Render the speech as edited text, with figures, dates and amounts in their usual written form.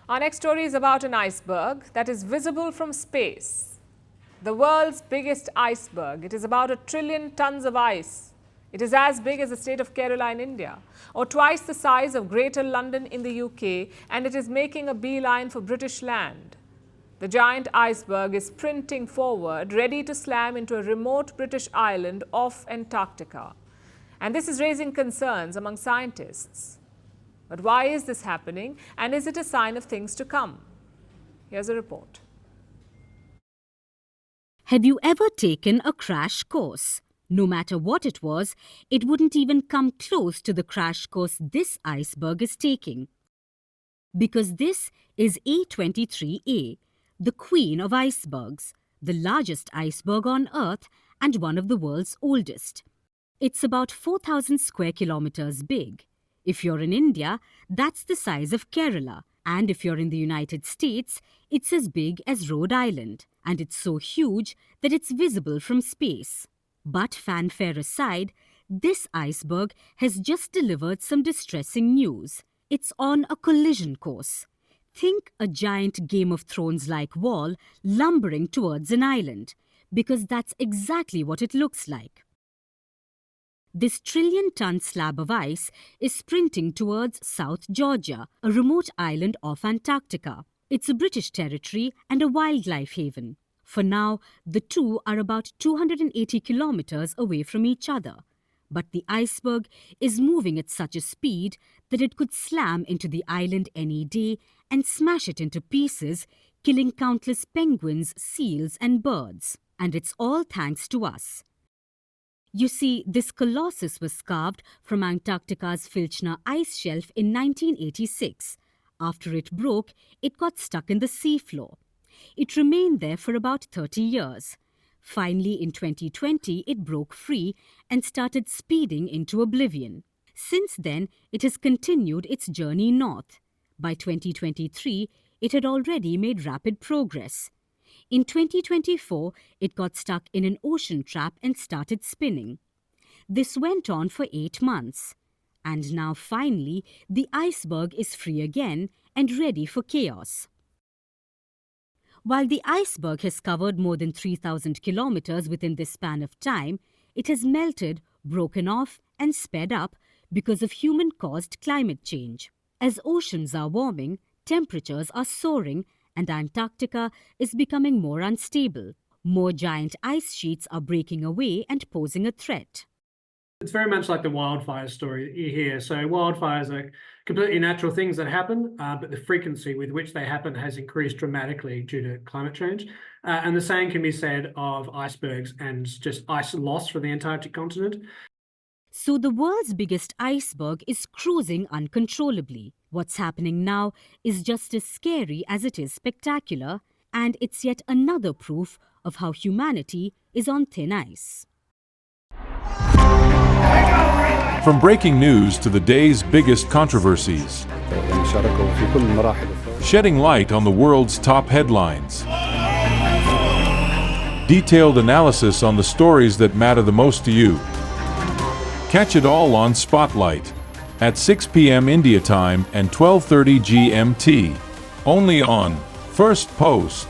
Our next story is about an iceberg that is visible from space. The world's biggest iceberg. It is about 1 trillion tons of ice. It is as big as the state of Kerala in India, or twice the size of Greater London in the UK, and it is making a beeline for British land. The giant iceberg is sprinting forward, ready to slam into a remote British island off Antarctica. And this is raising concerns among scientists. But why is this happening, and is it a sign of things to come? Here's a report. Have you ever taken a crash course? No matter what it was, it wouldn't even come close to the crash course this iceberg is taking. Because this is A23A, the queen of icebergs, the largest iceberg on Earth and one of the world's oldest. It's about 4,000 square kilometers big. If you're in India, that's the size of Kerala. And if you're in the United States, it's as big as Rhode Island. And it's so huge that it's visible from space. But fanfare aside, this iceberg has just delivered some distressing news. It's on a collision course. Think a giant Game of Thrones-like wall lumbering towards an island, because that's exactly what it looks like. This trillion-ton slab of ice is sprinting towards South Georgia, a remote island off Antarctica. It's a British territory and a wildlife haven. For now, the two are about 280 kilometers away from each other. But the iceberg is moving at such a speed that it could slam into the island any day and smash it into pieces, killing countless penguins, seals and birds. And it's all thanks to us. You see, this colossus was carved from Antarctica's Filchner ice shelf in 1986. After it broke, it got stuck in the seafloor. It remained there for about 30 years. Finally, in 2020, it broke free and started speeding into oblivion. Since then, it has continued its journey north. By 2023, it had already made rapid progress. In 2024, it got stuck in an ocean trap and started spinning. This went on for 8 months. And now finally, the iceberg is free again and ready for chaos. While the iceberg has covered more than 3,000 kilometers within this span of time, it has melted, broken off and sped up because of human-caused climate change. As oceans are warming, temperatures are soaring, and Antarctica is becoming more unstable. More giant ice sheets are breaking away and posing a threat. It's very much like the wildfire story here. So wildfires are completely natural things that happen, but the frequency with which they happen has increased dramatically due to climate change. And the same can be said of icebergs and just ice loss from the Antarctic continent. So the world's biggest iceberg is cruising uncontrollably. What's happening now is just as scary as it is spectacular, and it's yet another proof of how humanity is on thin ice. From breaking news to the day's biggest controversies, shedding light on the world's top headlines, detailed analysis on the stories that matter the most to you. Catch it all on Spotlight at 6 p.m. India time and 12:30 GMT, only on Firstpost.